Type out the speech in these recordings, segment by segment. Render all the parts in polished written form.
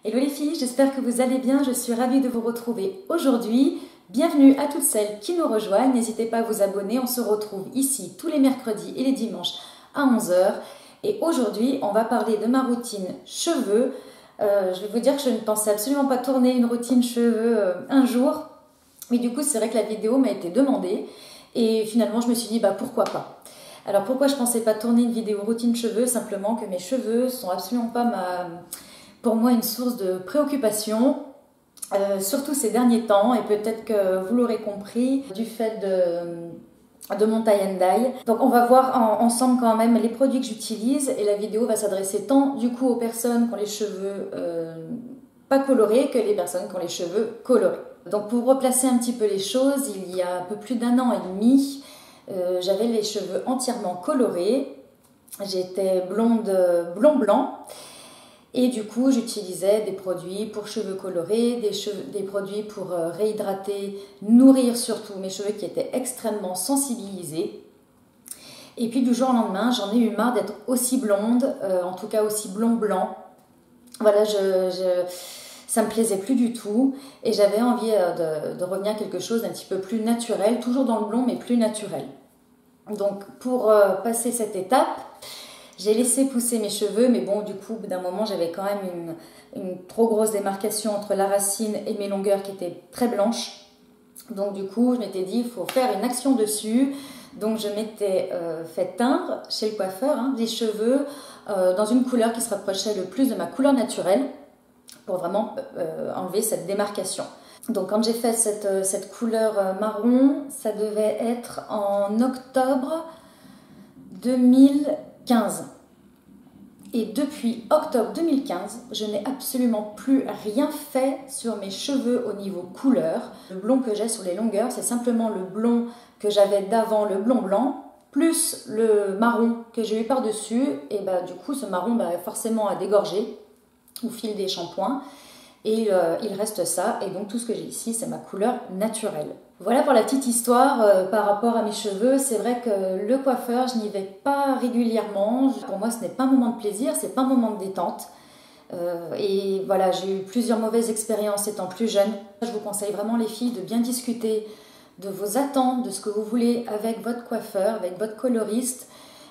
Hello les filles, j'espère que vous allez bien, je suis ravie de vous retrouver aujourd'hui. Bienvenue à toutes celles qui nous rejoignent, n'hésitez pas à vous abonner, on se retrouve ici tous les mercredis et les dimanches à 11 h. Et aujourd'hui, on va parler de ma routine cheveux. Je vais vous dire que je ne pensais absolument pas tourner une routine cheveux un jour. Mais du coup, c'est vrai que la vidéo m'a été demandée. Et finalement, je me suis dit, pourquoi pas. Alors pourquoi je ne pensais pas tourner une vidéo routine cheveux? Simplement que mes cheveux sont absolument pas pour moi une source de préoccupation. Surtout ces derniers temps, et peut-être que vous l'aurez compris, du fait de mon tie and dye. Donc on va voir ensemble quand même les produits que j'utilise, et la vidéo va s'adresser tant du coup aux personnes qui ont les cheveux pas colorés que les personnes qui ont les cheveux colorés. Donc pour replacer un petit peu les choses, il y a un peu plus d'1 an et demi, j'avais les cheveux entièrement colorés. J'étais blonde blond-blanc. Et du coup, j'utilisais des produits pour cheveux colorés, des produits pour réhydrater, nourrir surtout mes cheveux qui étaient extrêmement sensibilisés. Et puis du jour au lendemain, j'en ai eu marre d'être aussi blonde, en tout cas aussi blond-blanc. Voilà, ça me plaisait plus du tout et j'avais envie de revenir à quelque chose d'un petit peu plus naturel, toujours dans le blond mais plus naturel. Donc pour passer cette étape, j'ai laissé pousser mes cheveux, mais bon, du coup, au bout d'un moment, j'avais quand même une trop grosse démarcation entre la racine et mes longueurs qui étaient très blanches. Donc du coup, je m'étais dit, il faut faire une action dessus. Donc je m'étais fait teindre chez le coiffeur des cheveux dans une couleur qui se rapprochait le plus de ma couleur naturelle pour vraiment enlever cette démarcation. Donc quand j'ai fait cette couleur marron, ça devait être en octobre 2015. Et depuis octobre 2015, je n'ai absolument plus rien fait sur mes cheveux au niveau couleur. Le blond que j'ai sur les longueurs, c'est simplement le blond que j'avais d'avant, le blond blanc, plus le marron que j'ai eu par-dessus. Et du coup, ce marron forcément a dégorgé au fil des shampoings. Et il reste ça. Et donc tout ce que j'ai ici, c'est ma couleur naturelle. Voilà pour la petite histoire par rapport à mes cheveux. C'est vrai que le coiffeur, je n'y vais pas régulièrement. Pour moi, ce n'est pas un moment de plaisir, c'est pas un moment de détente. Et voilà, j'ai eu plusieurs mauvaises expériences étant plus jeune. Je vous conseille vraiment les filles de bien discuter de vos attentes, de ce que vous voulez avec votre coiffeur, avec votre coloriste.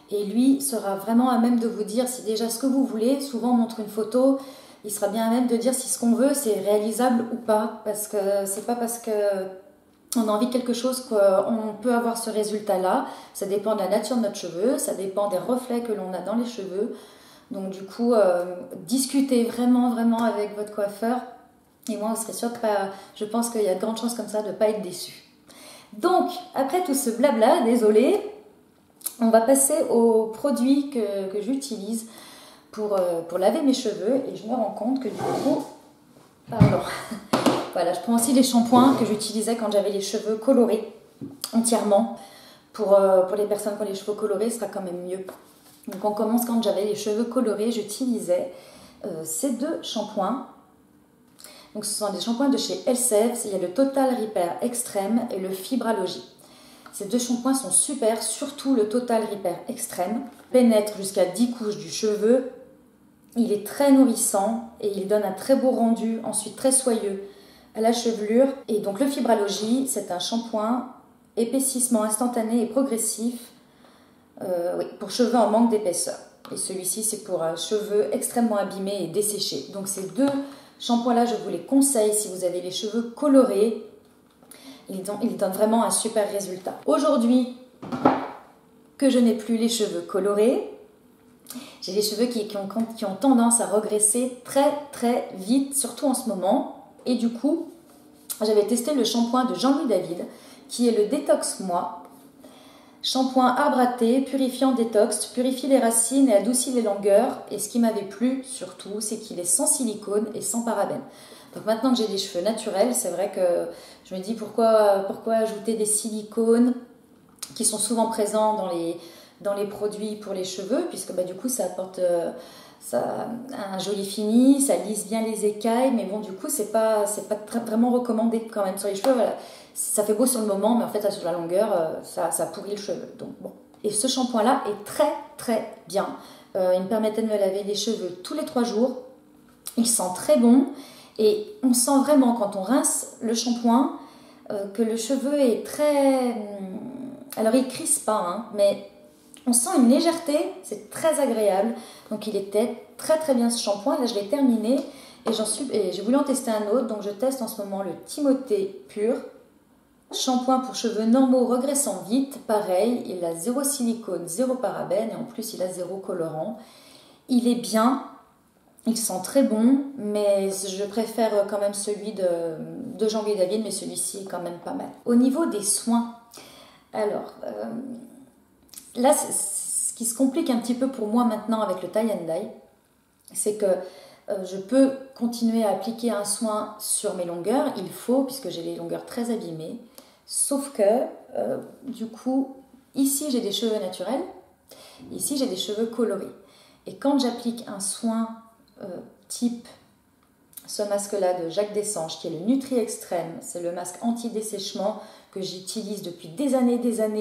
Et lui sera vraiment à même de vous dire si déjà ce que vous voulez. Souvent on montre une photo, il sera bien à même de dire si ce qu'on veut c'est réalisable ou pas. Parce que c'est pas parce que on a envie de quelque chose qu'on peut avoir ce résultat-là. Ça dépend de la nature de notre cheveu, ça dépend des reflets que l'on a dans les cheveux. Donc du coup, discutez vraiment avec votre coiffeur. Et moi, vous serez sûre je pense qu'il y a de grandes chances comme ça de ne pas être déçue. Donc, après tout ce blabla, désolé, on va passer aux produits que j'utilise pour laver mes cheveux. Et je me rends compte que du coup... Pardon. Voilà, je prends aussi les shampoings que j'utilisais quand j'avais les cheveux colorés entièrement. Pour les personnes qui ont les cheveux colorés, ce sera quand même mieux. Donc on commence quand j'avais les cheveux colorés, j'utilisais ces deux shampoings. Donc ce sont des shampoings de chez Elseve, il y a le Total Repair Extreme et le Fibralogy. Ces deux shampoings sont super, surtout le Total Repair Extreme. Pénètre jusqu'à 10 couches du cheveu. Il est très nourrissant et il donne un très beau rendu, ensuite très soyeux à la chevelure. Et donc le Fibralogy, c'est un shampoing épaississement instantané et progressif pour cheveux en manque d'épaisseur. Et celui-ci, c'est pour cheveux extrêmement abîmés et desséchés. Donc ces deux shampoings-là, je vous les conseille si vous avez les cheveux colorés. Ils donnent vraiment un super résultat. Aujourd'hui, que je n'ai plus les cheveux colorés, j'ai les cheveux qui ont tendance à regresser très vite, surtout en ce moment. Et du coup, j'avais testé le shampoing de Jean-Louis David, qui est le Détox Moi. Shampoing arbre à thé, purifiant détox, purifie les racines et adoucit les longueurs. Et ce qui m'avait plu surtout, c'est qu'il est sans silicone et sans parabènes. Donc maintenant que j'ai des cheveux naturels, c'est vrai que je me dis pourquoi ajouter des silicones qui sont souvent présents dans les produits pour les cheveux, puisque du coup ça apporte un joli fini, ça lisse bien les écailles, mais bon du coup c'est pas vraiment recommandé quand même sur les cheveux. Voilà. Ça fait beau sur le moment, mais en fait sur la longueur ça pourrit le cheveu. Donc bon. Et ce shampoing là est très bien. Il me permettait de me laver les cheveux tous les 3 jours. Il sent très bon et on sent vraiment quand on rince le shampoing que le cheveu est très... Alors il crispe pas, hein, mais on sent une légèreté, c'est très agréable. Donc il était très très bien ce shampoing. Là je l'ai terminé et j'ai voulu en tester un autre. Donc je teste en ce moment le Timothée Pur. Shampoing pour cheveux normaux regraissant vite. Pareil, il a 0 silicone, 0 parabène et en plus il a 0 colorant. Il est bien, il sent très bon, mais je préfère quand même celui de Jean-Louis David, mais celui-ci est quand même pas mal. Au niveau des soins, alors... là, ce qui se complique un petit peu pour moi maintenant avec le tie and dye, c'est que je peux continuer à appliquer un soin sur mes longueurs, il faut, puisque j'ai les longueurs très abîmées, sauf que, du coup, ici j'ai des cheveux naturels, ici j'ai des cheveux colorés. Et quand j'applique un soin type ce masque-là de Jacques Dessange, qui est le Nutri Extrême, c'est le masque anti-dessèchement que j'utilise depuis des années,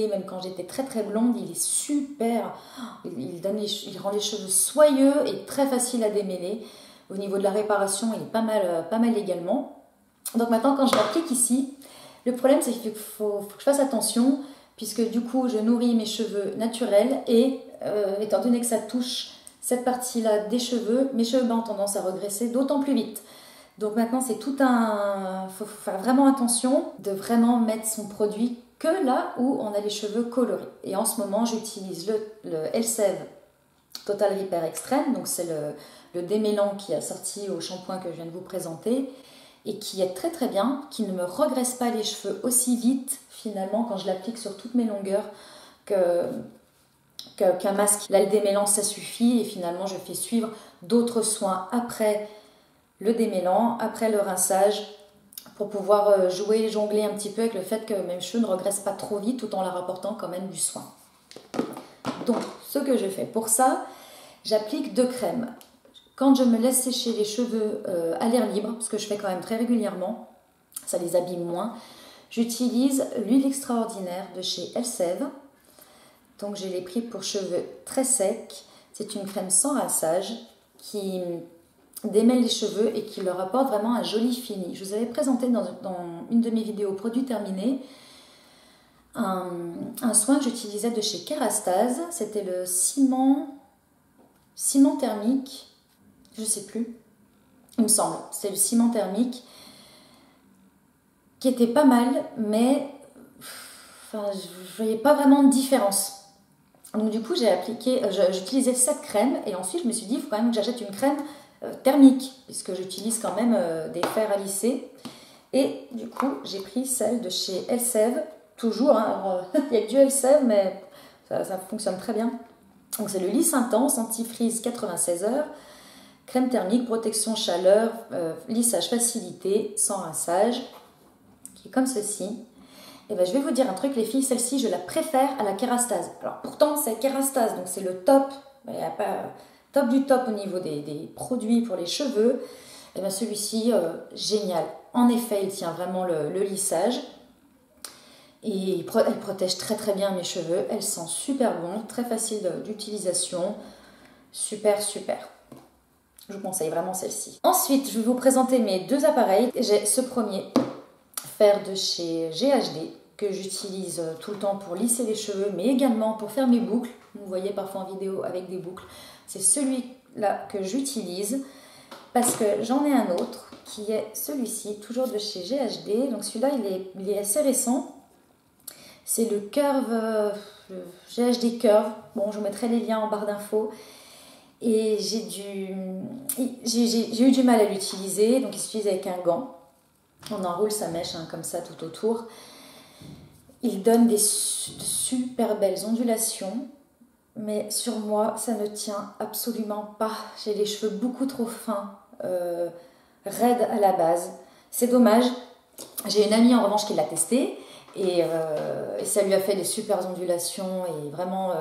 même quand j'étais très très blonde, il est super, il rend les cheveux soyeux et très facile à démêler. Au niveau de la réparation, il est pas mal également. Donc maintenant, quand je l'applique ici, le problème c'est qu'il faut que je fasse attention, puisque du coup, je nourris mes cheveux naturels et étant donné que ça touche cette partie-là des cheveux, mes cheveux ont tendance à regresser d'autant plus vite. Donc maintenant, c'est tout un... faut faire vraiment attention de vraiment mettre son produit que là où on a les cheveux colorés. Et en ce moment, j'utilise le Elseve Total Repair Extreme. Donc c'est le démêlant qui a sorti au shampoing que je viens de vous présenter et qui est très très bien, qui ne me regresse pas les cheveux aussi vite finalement quand je l'applique sur toutes mes longueurs qu'un masque. Là, le démêlant, ça suffit et finalement, je fais suivre d'autres soins après le démêlant, après le rinçage, pour pouvoir jouer, jongler un petit peu avec le fait que mes cheveux ne regressent pas trop vite tout en leur apportant quand même du soin. Donc, ce que je fais pour ça, j'applique 2 crèmes. Quand je me laisse sécher les cheveux à l'air libre, ce que je fais quand même très régulièrement, ça les abîme moins, j'utilise l'huile extraordinaire de chez Elseve. Donc je l'ai pris pour cheveux très secs. C'est une crème sans rinçage qui démêle les cheveux et qui leur apporte vraiment un joli fini. Je vous avais présenté dans une de mes vidéos produits terminés un soin que j'utilisais de chez Kerastase. C'était le ciment thermique, je ne sais plus, il me semble. C'est le ciment thermique qui était pas mal, mais je ne voyais pas vraiment de différence. Donc du coup, j'utilisais cette crème et ensuite je me suis dit, il faut quand même que j'achète une crème thermique puisque j'utilise quand même des fers à lisser. Et du coup, j'ai pris celle de chez Elseve, toujours, hein, alors, il n'y a que du Elseve, mais ça fonctionne très bien. Donc c'est le lisse intense, anti-frise 96 heures, crème thermique, protection chaleur, lissage facilité, sans rinçage, qui est comme ceci. Et ben, je vais vous dire un truc, les filles, celle-ci, je la préfère à la Kerastase. Alors pourtant, c'est Kerastase, donc c'est le top, il n'y a pas top du top au niveau des produits pour les cheveux. Et ben celui-ci, génial. En effet, il tient vraiment le lissage. Et elle protège très très bien mes cheveux. Elle sent super bon, très facile d'utilisation. Super, super. Je vous conseille vraiment celle-ci. Ensuite, je vais vous présenter mes 2 appareils. J'ai ce premier, fer de chez GHD, que j'utilise tout le temps pour lisser les cheveux, mais également pour faire mes boucles. Vous voyez parfois en vidéo avec des boucles. C'est celui-là que j'utilise parce que j'en ai un autre qui est celui-ci, toujours de chez GHD. Donc celui-là, il est assez récent. C'est le Curve, le GHD Curve. Bon, je vous mettrai les liens en barre d'infos. Et j'ai eu du mal à l'utiliser, donc il s'utilise avec un gant. On enroule sa mèche hein, comme ça tout autour. Il donne de super belles ondulations, mais sur moi, ça ne tient absolument pas. J'ai les cheveux beaucoup trop fins, raides à la base. C'est dommage. J'ai une amie en revanche qui l'a testé et ça lui a fait des super ondulations et vraiment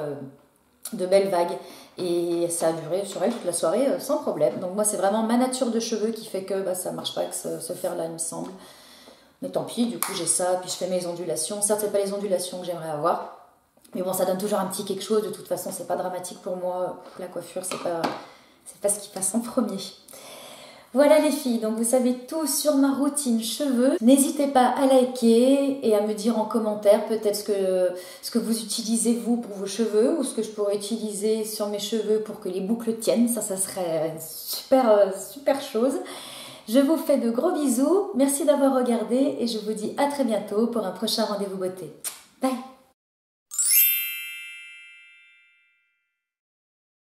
de belles vagues. Et ça a duré sur elle toute la soirée sans problème. Donc moi, c'est vraiment ma nature de cheveux qui fait que ça ne marche pas avec ce fer-là, il me semble. Mais tant pis, du coup j'ai ça, puis je fais mes ondulations. Certes, ce n'est pas les ondulations que j'aimerais avoir, mais bon, ça donne toujours un petit quelque chose. De toute façon, c'est pas dramatique pour moi. La coiffure, c'est pas ce qui passe en premier. Voilà les filles, donc vous savez tout sur ma routine cheveux. N'hésitez pas à liker et à me dire en commentaire peut-être ce que vous utilisez vous pour vos cheveux ou ce que je pourrais utiliser sur mes cheveux pour que les boucles tiennent. Ça serait une super chose. Je vous fais de gros bisous, merci d'avoir regardé et je vous dis à très bientôt pour un prochain rendez-vous beauté. Bye!